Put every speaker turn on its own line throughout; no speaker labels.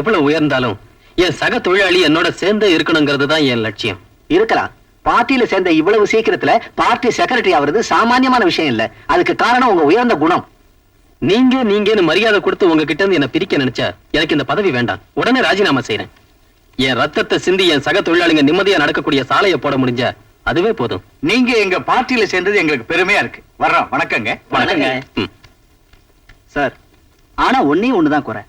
எவ்வளவு உயர்ந்தாலும் என் சக தொழிலாளி என்னோட சேர்ந்து இருக்கணுங்கிறது தான் என் லட்சியம்.
இருக்கலாம். பார்ட்டியில சேர்ந்த இவ்வளவு சீக்கிரத்துல பார்ட்டி செக்ரட்டரி ஆவறது சாமானியமான விஷயம் இல்ல. அதுக்கு காரணம் உங்க உயர்ந்த குணம்.
நீங்கன்னு மரியாதை கொடுத்து உங்ககிட்ட இருந்து என்ன பிரிக்க நினைச்சா எனக்கு இந்த பதவி வேண்டாம். உடனே ராஜினாமா செய்யறேன். என் ரத்தத்தை சிந்தி என் சக தொழிலாளிங்க நிம்மதியா நடக்கக்கூடிய சாலையை போட முடிஞ்சா அதுவே போதும்.
நீங்க எங்க பார்ட்டியில சேர்ந்தது எங்களுக்கு பெருமையா இருக்கு. வர்றோம். வணக்கங்க.
வணக்கங்க சார். ஆனா ஒண்ணுதான் குறை.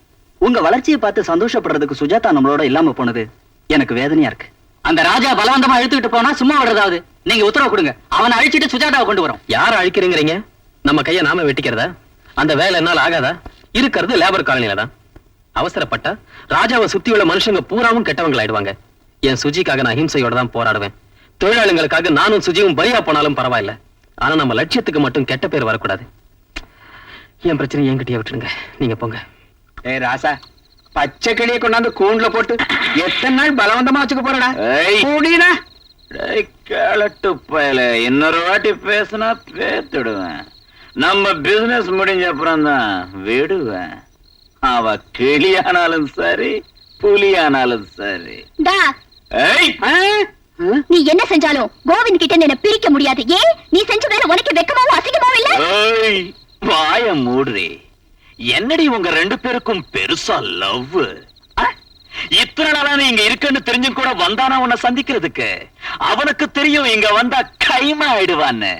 உங்க வளர்ச்சியை பார்த்து சந்தோஷப்படுறதுக்கு சுஜாதா நம்மளோட இல்லாம போனது எனக்கு வேதனையா இருக்கு. அந்த ராஜா பலவந்தமா இழுத்துக்கிட்டு போனா சும்மா விடுறதாவது நீங்க உத்தரவு கொடுங்க. அவனை அழிச்சிட்டு சுஜாதாவை கொண்டு வரோம்.
யார அழிக்கிறீங்க? நம்ம கைய நாம வெட்டிக்கிறதா? அந்த வேலை என்னால ஆகாதா? இருக்கிறது லேபர் காலனில தான். அவசரப்பட்டா ராஜாவை சுத்தியுள்ள மனுஷங்க பூராவும் கெட்டவங்களாயிடுவாங்க. என் சுஜிக்காக நான் அஹிம்சையோட தான் போராடுவேன். தொழிலாளிகளுக்காக நானும் சுஜியும் பலியா போனாலும் பரவாயில்ல. ஆனா நம்ம லட்சியத்துக்கு மட்டும் கெட்ட பேர் வரக்கூடாது. என் பிரச்சனை என்கிட்டயே விட்டுடுங்க. நீங்க போங்க.
ஏ ராசா, பச்சை கிளியை கொண்டாந்து கூண்டுல போட்டு எத்தனை நாள் பலவந்தமா வச்சுக்க போறடா? கேளட்டு பயல, இன்னொரு வாட்டி பேசினா பேத்துடுவேன். நம்ம பிசினஸ் முடிஞ்ச அப்புறம் தான் விடுவேன். அவ கிளியானாலும் சரி, புலியானாலும் சரி.
நீ என்ன செஞ்சாலும் கோவிந்த் கிட்ட என்ன பிரிக்க முடியாது. ஏன்? நீ செஞ்ச வேலை உனக்கு வெக்கமாவும் அசிங்கமாவும் இல்ல?
வாய மூடுறே. என்னடி உங்க ரெண்டு பேருக்கும் பெருசா லவ்? இத்தனை நாளா நீ இங்க இருக்குன்னு தெரிஞ்சும் கூட வந்தானா உன்னை சந்திக்கிறதுக்கு? அவனுக்கு தெரியும் இங்க வந்தா கைமா ஆயிடுவான்னு.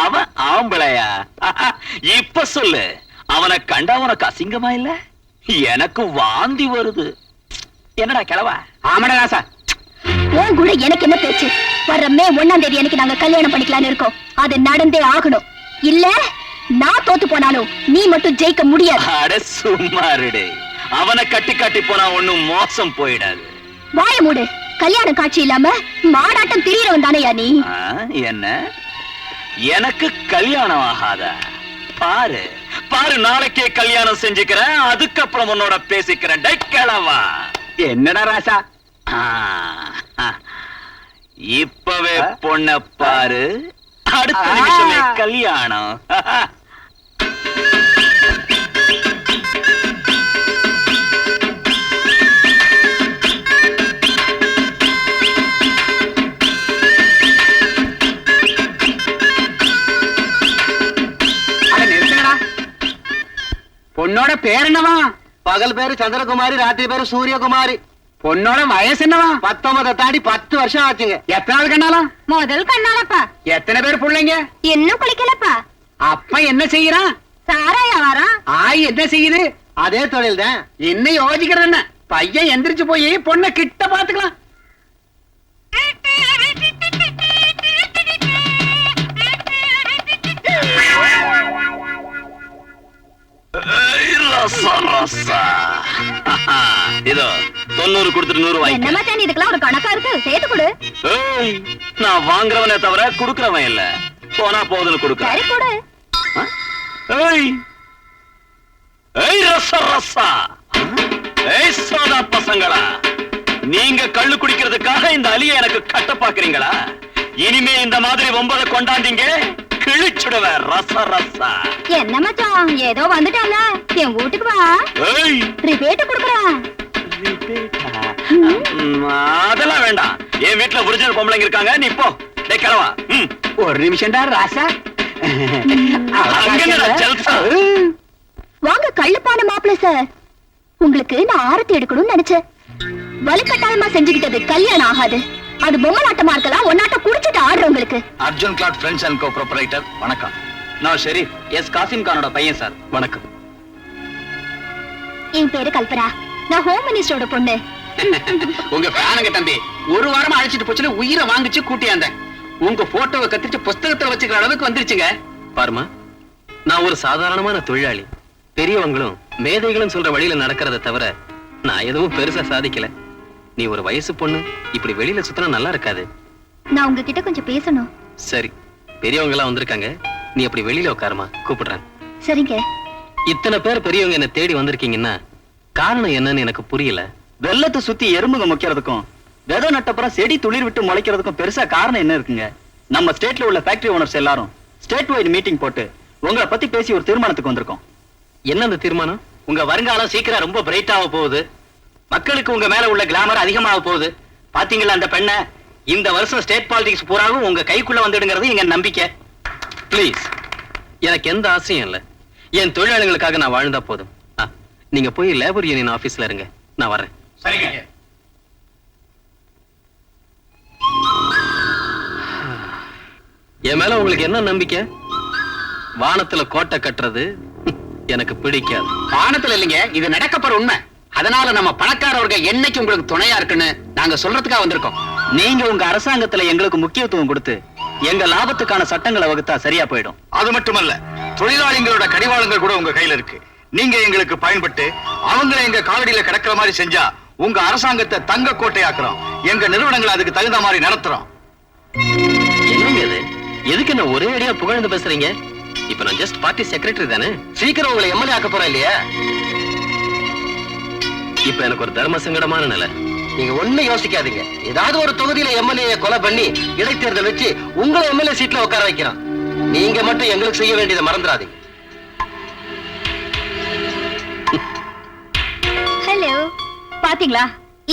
அவன் ஆம்பளையா? இப்ப சொல்லு, அவனை கண்டா உனக்கு அசிங்கமா இல்ல? எனக்கு வாந்தி வருது. என்னடா கிழவா? ஆமாடா ராசா.
உன் கூட எனக்கு என்ன பேச்சு? வர்ற மே 1ஆம் தேதி எனக்கு நாங்க கல்யாணம் பண்ணிக்கலாம்னு இருக்கோம். அது நடந்தே ஆகணும். இல்ல நான் தோத்து போனாலும் நீ மட்டும் ஜெயிக்க முடியாது.
அட சும்மாருடே. அவனை கட்டி காட்டி போனா ஒண்ணும் மோசம் போயிடாது.
வாய மூடு. கல்யாண காட்சி இல்லாம மாடாட்டம் திரியறவன் தானையா நீ?
என்ன எனக்கு கல்யாணம் ஆகாதா? பாரு பாரு, நாளைக்கே கல்யாணம் செஞ்சுக்கிறேன். அதுக்கப்புறம் உன்னோட பேசிக்கிறேன். கிழவா. என்னடா ராசா? இப்பவே பொண்ண பாரு, அடுத்த நிமிஷமே கல்யாணம். பொண்ணோட பேர் என்னவா?
பகல் பேரு சந்திரகுமாரி, ராத்திரி பேரு சூரியகுமாரி.
பொண்ணோட வயசு என்னவா?
19 தாண்டி 10 வருஷம் ஆச்சுங்க.
எத்தனாவது கண்ணாலா?
முதல் கண்ணாலப்பா.
எத்தனை பேர் பிள்ளைங்க?
இன்னும் குளிக்கலப்பா.
அப்ப என்ன செய்யறான்?
சாராயா வாரா.
ஆய் என்ன செய்யுது?
அதே தொழில் தான்.
இன்னும் யோசிக்கிறது என்ன? பையன் எந்திரிச்சு போய் பொண்ணை கிட்ட பாத்துக்கலாம். இதோ 90 கொடுத்துட்டு 100 வாங்கி.
இதுக்கெல்லாம் ஒரு கணக்கா இருக்கு. சேர்த்து கொடு.
நான் வாங்குறவனே தவிர குடுக்கறவன் இல்ல. போனா போதுன்னு கொடுக்க.
சரி கொடு.
ரசா சோதா பசங்களா, நீங்க கள்ளு குடிக்கிறதுக்காக இந்த அலிய எனக்கு கட்ட பாக்குறீங்களா? இனிமே இந்த மாதிரி 9 கொண்டாந்தீங்க கிழிச்சுடுவேன். ரசா
என்ன மச்சான், ஏதோ வந்துட்டால. என் வீட்டுக்கு வா. ரிபேட் குடுக்குறேன்.
அதெல்லாம் வேண்டாம். என் வீட்டுல ஒரிஜினல் பொம்பளைங்க இருக்காங்க. நீ போ. டேய் கிழவா. ஒரு நிமிஷம்டா ராசா.
வாங்க கள்ளுப்பான மாப்பிள்ள சார். உங்களுக்கு நான் ஆரத்தி எடுக்கணும்னு நினைச்சேன். வலுக்கட்டாயமா செஞ்சுக்கிட்டது கல்யாணம் ஆகாது. அது பொம்மலாட்டமா இருக்கலாம். ஒன்னாட்ட குடிச்சிட்டு ஆடுறவங்களுக்கு.
Arjun glad friends and co proprietor. வணக்கம். நான் ஷெரீப் எஸ் காசிம் கானோட பையன் சார். வணக்கம்.
என் பேரு கல்பனா. நான் ஹோம் மினிஸ்டரோட பொண்ணு.
உங்க ஃபேனுங்க தம்பி ஒரு வாரமா அழைச்சிட்டு போச்சுல உயிரை வாங்கிச்சு கூட்டியாந்த. உங்க போட்டோவை கத்திச்சு புஸ்தகத்துல வச்சுக்கிற அளவுக்கு வந்துருச்சுங்க.
பாருமா, நான் ஒரு சாதாரணமான தொழிலாளி. பெரியவங்களும் மேதைகளும் சொல்ற வழியில நடக்கிறத தவிர நான் எதுவும் பெருசா சாதிக்கல. நீ ஒரு வயசு பொண்ணு, இப்படி வெளியில சுத்தினா நல்லா இருக்காது.
நான் உங்ககிட்ட கொஞ்சம் பேசணும்.
சரி, பெரியவங்க எல்லாம் வந்திருக்காங்க. நீ அப்படி வெளியில உட்காருமா, கூப்பிடுறேன்.
சரிங்க.
இத்தனை பேர் பெரியவங்க என்ன தேடி வந்திருக்கீங்கன்னா காரணம் என்னன்னு எனக்கு புரியல.
வெள்ளத்தை சுத்தி எறும்புங்க முக்கிறதுக்கும் விதை நட்டப்புறம் செடி துளிர் விட்டு முளைக்கிறதுக்கும் பெருசா காரணம் என்ன இருக்குங்க? நம்ம ஸ்டேட்ல உள்ள ஃபேக்டரி ஓனர்ஸ் எல்லாரும் ஸ்டேட் வைட் மீட்டிங் போட்டு உங்களை பத்தி பேசி ஒரு தீர்மானத்துக்கு வந்திருக்கோம்.
என்ன அந்த தீர்மானம்?
உங்க வருங்காலம் சீக்கிரம் ரொம்ப பிரைட்டாக போகுது. மக்களுக்கு உங்க மேல உள்ள கிளாமர் அதிகமாக போகுது. பாத்தீங்களா அந்த பெண்ணை? இந்த வருஷம் ஸ்டேட் பாலிடிக்ஸ் பூராவும் உங்க கைக்குள்ள வந்துடுங்கிறது எங்க நம்பிக்கை.
ப்ளீஸ், எனக்கு எந்த ஆசையும் இல்ல. என் தொழிலாளிகளுக்காக நான் வாழ்ந்தா போதும். நீங்க போய் லேபர் யூனியன் ஆபீஸ்ல இருங்க, நான் வரேன்.
சரிங்க.
என் மேல உங்களுக்கு என்ன நம்பிக்கை? வானத்துல கோட்டை கட்டுறது எனக்கு பிடிக்காது.
வானத்துல இல்லைங்க, இது நடக்கப்படுற உண்மை. அதனால நம்ம பணக்காரவர்கள் என்னைக்கு உங்களுக்கு துணையா இருக்குன்னு நாங்க சொல்றதுக்காக வந்திருக்கோம். நீங்க உங்க அரசாங்கத்துல எங்களுக்கு முக்கியத்துவம் கொடுத்து எங்க லாபத்துக்கான சட்டங்களை வகுத்தா சரியா போயிடும்.
அது மட்டுமல்ல, தொழிலாளிகளோட கடிவாளங்கள் கூட உங்க கையில இருக்கு. நீங்க எங்களுக்கு பயன்பட்டு அவங்களை எங்க காலடியில கிடக்கிற மாதிரி செஞ்சா உங்க அரசாங்கத்தை தங்க கோட்டையாக்குறோம். எங்க நிறுவனங்களை அதுக்கு தகுந்த மாதிரி நடத்துறோம்.
என்னங்க இது? எதுக்கு என்ன ஒரே அடியா புகழ்ந்து பேசுறீங்க? இப்ப நான் ஜஸ்ட் பார்ட்டி செக்ரட்டரி தானே.
சீக்கிரம் உங்களை எம்எல்ஏ ஆக்க போறேன் இல்லையா?
இப்ப எனக்கு ஒரு தர்ம சங்கடமான நிலை.
நீங்க ஒண்ணு யோசிக்காதீங்க. ஏதாவது ஒரு தொகுதியில எம்எல்ஏ கொலை பண்ணி இடைத்தேர்தல் வச்சு உங்களை எம்எல்ஏ சீட்ல உட்கார வைக்கிறோம். நீங்க மட்டும் எங்களுக்கு செய்ய வேண்டியதை மறந்துடாதீங்க.
ஹலோ, பாத்தீங்களா?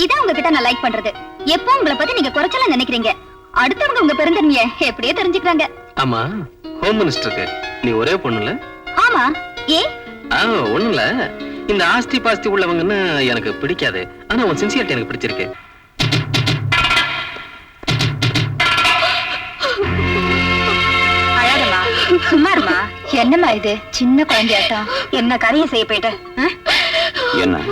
இதான் உங்ககிட்ட நான் லைக் பண்றது. எப்போ உங்களை பத்தி நீங்க குறைச்சலா நினைக்கிறீங்க, அடுத்தவங்க உங்க பெருந்தன்மையை எப்படியே தெரிஞ்சுக்கிறாங்க.
ஆமா, ஹோம் மினிஸ்டருக்கு நீ ஒரே பொண்ணுல?
ஆமா, ஏ
ஒண்ணுல. இந்த ஆஸ்தி பாஸ்தி உள்ளவங்கன்னா எனக்கு பிடிக்காது. ஆனா உன் சின்சியரிட்டி எனக்கு பிடிச்சிருக்கு.
அழகமா சும்மாருமா. என்னம்மா இது சின்ன குழந்தையாட்டம்? என்ன கரையை செய்ய போயிட்ட?
என்ன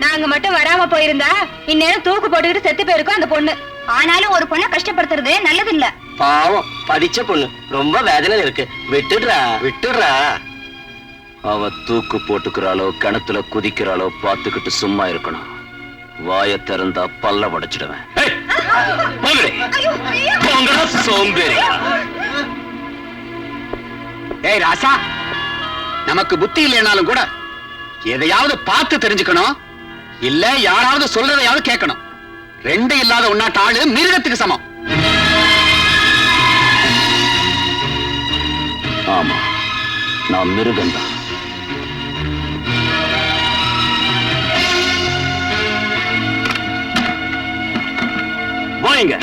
நாங்க மட்டும் வராம போயிருந்தா இந்நேரம் தூக்கு போட்டுக்கிட்டு செத்து போயிருக்கோம் அந்த பொண்ணு. ஆனாலும் ஒரு பொண்ணை கஷ்டப்படுத்துறது நல்லது இல்ல.
பாவம், படிச்ச பொண்ணு ரொம்ப வேதனையில இருக்கு. விட்டுடுறா. அவ தூக்கு போட்டுக்கிறாளோ கிணத்துல குதிக்கிறாளோ பாத்துக்கிட்டு சும்மா இருக்கணும். வாய திறந்தா பல்ல உடைச்சிடுவேன்.
சோம்பேறி.
ஏய் ராசா, நமக்கு புத்தி இல்லைனாலும் கூட எதையாவது பார்த்து தெரிஞ்சுக்கணும். இல்ல யாராவது சொல்றதையாவது கேட்கணும். ரெண்டு இல்லாத உன்னாட்ட ஆளு மிருகத்துக்கு சமம். ஆமா, நான் மிருகம்தான். போயிங்க.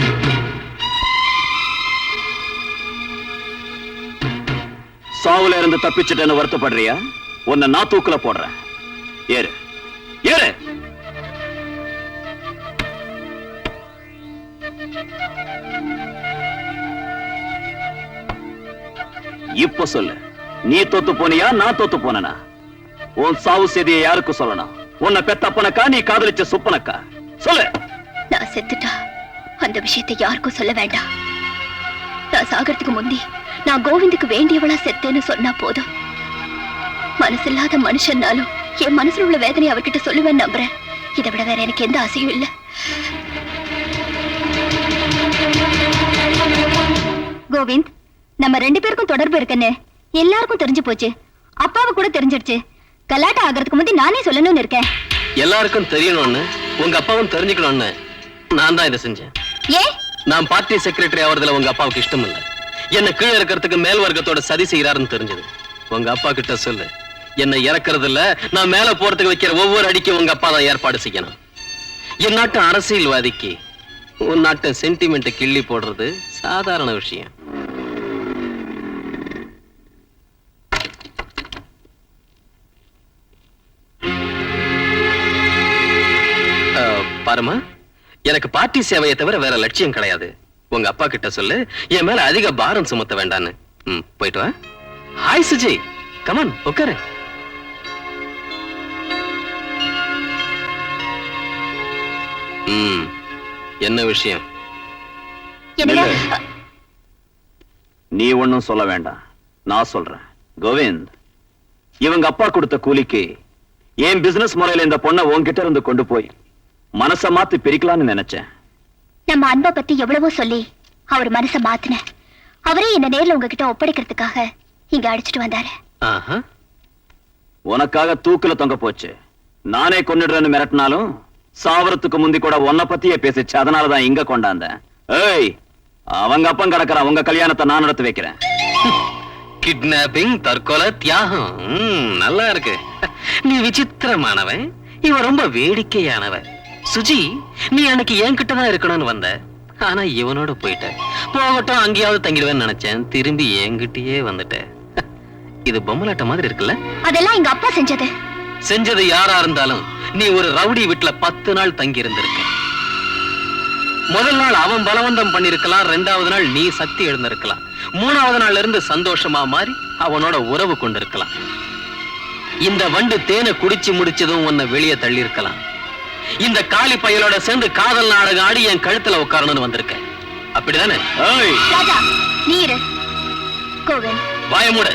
சாவுல இருந்து தப்பிச்சுட்டேன்னு வருத்தப்படுறியா? உன்னை நான் தூக்குல போடுறேன். ஏறு ஏறு. இப்ப சொல்லு, நீ தோத்து போனியா நான் தோத்து போனா? உன் சாவு செய்தியை யாருக்கு சொல்லணும்? உன்னை பெத்தப்பனக்கா நீ காதலிச்ச சுப்பனக்கா? சொல்லு.
நான் செத்துட்டா அந்த விஷயத்தை யாருக்கும் சொல்ல வேண்டாம். நான் சாகிறதுக்கு முந்தி நான் கோவிந்துக்கு வேண்டியவளா செத்தேன்னு சொன்னா போதும். மனசில்லாத மனுஷன்னாலும் என் மனசுல உள்ள வேதனையை அவர்கிட்ட சொல்லுவேன் நம்புறேன். இதை விட வேற எனக்கு எந்த ஆசையும் இல்ல. கோவிந்த், நம்ம ரெண்டு பேருக்கும் தொடர்பு இருக்குன்னு எல்லாருக்கும் தெரிஞ்சு போச்சு. அப்பாவுக்கு கூட தெரிஞ்சிடுச்சு. கலாட்டா ஆகிறதுக்கு முந்தி நானே சொல்லணும்னு இருக்கேன்.
எல்லாருக்கும் தெரியணும்னு, உங்க அப்பாவும் தெரிஞ்சுக்கணும்னு நான் தான் இதை செஞ்சேன்.
ஏ,
நான் பார்ட்டி செக்ரட்டரி ஆவறதுல உங்க அப்பாவுக்கு இஷ்டம் இல்ல. என்ன கீழே இருக்கிறதுக்கு மேல் வர்க்கத்தோட சதி செய்யறாருன்னு தெரிஞ்சது. உங்க அப்பா கிட்ட சொல்லு, என்ன இறக்குறது இல்ல, நான் மேல போறதுக்கு வைக்கிற ஒவ்வொரு அடிக்கும் உங்க அப்பா தான் ஏற்பாடு செய்யணும். என் நாட்டு அரசியல்வாதிக்கு உன் நாட்டு சென்டிமெண்ட் கிள்ளி போடுறது சாதாரண விஷயம். பாருமா, எனக்கு பார்ட்டி சேவையை தவிர வேற லட்சியம் கிடையாது. உங்க அப்பா கிட்ட சொல்லு, என் மேல அதிக பாரம் சுமத்த வேண்டான்னு. போயிட்டு வா. ஹாய் சுஜி, கமான் உட்காரு. என்ன விஷயம்?
நீ ஒண்ணும் சொல்ல வேண்டாம், நான் சொல்றேன். கோவிந்த், இவங்க அப்பா கொடுத்த கூலிக்கு என் பிசினஸ் முறையில இந்த பொண்ணை உன்கிட்ட இருந்து கொண்டு போய் மனச மாத்தி பிரிக்கலாம்னு நினைச்சேன்.
நம்ம அன்பை பத்தி எவ்வளவோ சொல்லி அவர் மனச மாத்தின. அவரே என்ன நேர்ல உங்ககிட்ட ஒப்படைக்கிறதுக்காக இங்க அடிச்சிட்டு வந்தாரு.
உனக்காக தூக்குல தொங்க போச்சு. நானே கொன்னுடுறேன்னு மிரட்டினாலும் சாவரத்துக்கு முந்தி கூட உன்னை பத்தியே பேசிச்சு. அதனாலதான் இங்க கொண்டாந்தேன். ஏய், அவங்க அப்பன் கிடக்குறான். உங்க கல்யாணத்தை நான் நடத்தி வைக்கிறேன்.
கிட்னாப்பிங், தற்கொலை, தியாகம். நல்லா இருக்கு. நீ விசித்திரமானவன், இவன் ரொம்ப வேடிக்கையானவன். சுஜி, நீ அன்னைக்கு என்கிட்ட தான் இருக்கணும்னு வந்த, ஆனா இவனோட போயிட்ட. போகட்டும், அங்கேயாவது தங்கிடுவேன்னு நினைச்சேன், திரும்பி என்கிட்டயே வந்துட்ட. இது பொம்மலாட்ட மாதிரி இருக்குல்ல?
அதெல்லாம் எங்க அப்பா செஞ்சது.
செஞ்சது யாரா இருந்தாலும் நீ ஒரு ரவுடி வீட்டுல 10 நாள் தங்கி இருந்திருக்க. முதல் நாள் அவன் பலவந்தம் பண்ணிருக்கலாம், 2வது நாள் நீ சக்தி எழுந்திருக்கலாம், 3வது நாள்ல இருந்து சந்தோஷமா மாறி அவனோட உறவு கொண்டிருக்கலாம். இந்த வண்டு தேனை குடிச்சு முடிச்சதும் உன்னை வெளியே தள்ளி இருக்கலாம். இந்த காளி பயலோட சேர்ந்து காதல் நாடகம் ஆடி என் கழுத்துல உட்காரணும்னு வந்திருக்க. அப்படிதானே?
ராஜா, நீரு கோவிந்த்,
வாயமுட.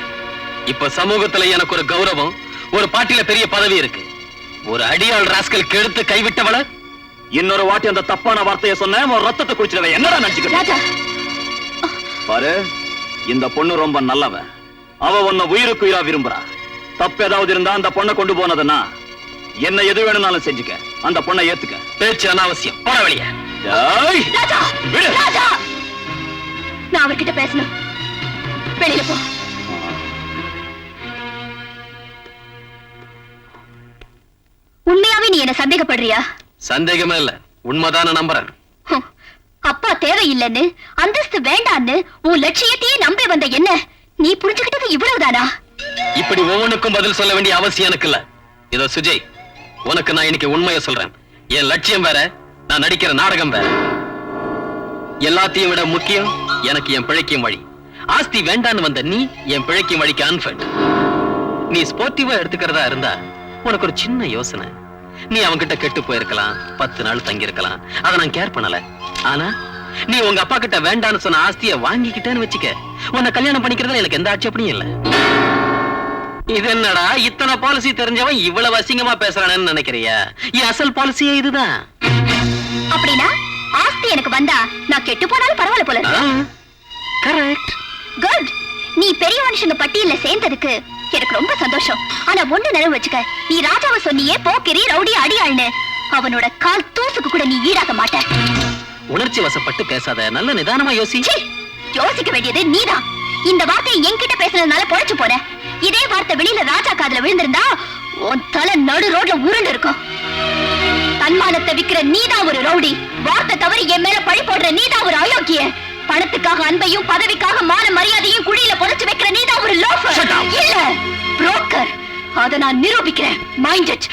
இப்ப சமூகத்துல எனக்கு ஒரு கௌரவம், ஒரு பாட்டில பெரிய பதவி இருக்கு. ஒரு அடியாள் ராஸ்கல் கெடுத்து கைவிட்டவள
இன்னொரு வாட்டி அந்த தப்பான வார்த்தையை சொன்ன உன் ரத்தத்தை குடிச்சிடவே என்னடா நினைச்சுக்கிட்ட?
ராஜா,
பாரு, இந்த பொண்ணு ரொம்ப நல்லவ. அவ உன்னை உயிருக்கு உயிரா விரும்புறா. தப்பு ஏதாவது இருந்தா அந்த பொண்ணை கொண்டு போனதுன்னா என்ன எது வேணும்னாலும் செஞ்சுக்க. அந்த பொண்ணை ஏத்துக்க.
பேச்சு அனாவசியம். போற வழியா.
ராஜா,
விடு.
ராஜா, நான் அவர்கிட்ட பேசணும். வெளியில போ. உண்மையாவே நீ என்ன சந்தேகப்படுறியா?
சந்தேகமே இல்ல, உண்மைதான நம்புறேன்.
ஹம், அப்பா தேவையில்லைன்னு, அந்தஸ்து வேண்டான்னு உன் லட்சியத்தையே நம்பி வந்த என்ன நீ புரிஞ்சுக்கிட்டது இவ்வளவுதானா?
இப்படி ஒவ்வொன்றுக்கும் பதில் சொல்ல வேண்டிய அவசியம் எனக்கு இல்ல. இதோ சுஜய், உனக்கு நான் இன்னைக்கு உண்மையை சொல்றேன். என் லட்சியம் வேற, நான் நடிக்கிற நாடகம் வேற. எல்லாத்தையும் விட முக்கியம் எனக்கு என் பிழைக்கும் வழி. ஆஸ்தி வேண்டான்னு வந்த நீ என் பிழைக்கும் வழிக்கு அன்ஃபிட். நீ ஸ்போர்ட்டிவா எடுத்துக்கிறதா இருந்தா உனக்கு ஒரு சின்ன யோசனை. நீ அவன்கிட்ட கெட்டு போயிருக்கலாம், 10 நாள் தங்கி இருக்கலாம், அதை நான் கேர் பண்ணல. ஆனா நீ உங்க அப்பா கிட்ட வேண்டான்னு சொன்ன ஆஸ்தியை வாங்கிக்கிட்டேன்னு வச்சுக்க, உன்னை கல்யாணம் பண்ணிக்கிறதுல எனக்கு எந்த ஆட்சேபனையும் இல்ல. இது என்னடா இத்தனை பாலிசி தெரிஞ்சவன் இவ்வளவு அசிங்கமா பேசுறானேன்னு நினைக்கிறியா? என் அசல் பாலிசியே இதுதான்.
அப்படின்னா ஆஸ்தி எனக்கு வந்தா நான் கெட்டு போனாலும் பரவாயில்ல போல இருக்கு.
கரெக்ட்.
குட். நீ பெரிய மனுஷங்க பட்டியல்ல சேர்ந்ததுக்கு எனக்கு ரொம்ப சந்தோஷம். ஆனா ஒண்ணு நினைவு வச்சுக்க, நீ ராஜாவை சொன்னியே போக்கிரி, ரவுடி, அடியாள்னு, அவனோட கால் தூசுக்கு கூட நீ ஈடாக மாட்ட.
உணர்ச்சி வசப்பட்டு பேசாத, நல்ல நிதானமா யோசி.
சீ, யோசிக்க வேண்டியது நீதான். இந்த வார்த்தையை என்கிட்ட பேசுனதுனால பொழைச்சு போற. இதே வார்த்தை வெளியில ராஜா காதுல விழுந்திருந்தா உன் தலை நடு ரோட்ல உருண்டு இருக்கும். தன்மானத்தை விக்கிற நீதான் ஒரு ரவுடி. வார்த்தை தவறி என் மேல பழி போடுற நீதான் ஒரு அயோக்கிய. பணத்துக்காக அன்பையும் பதவிக்காக மான மரியாதையும் குழியில புதைச்சு வைக்கிற நீதான் ஒரு லோஃபர். இல்ல, புரோக்கர். அத நான் நிரூபிக்கிறேன். Mind it.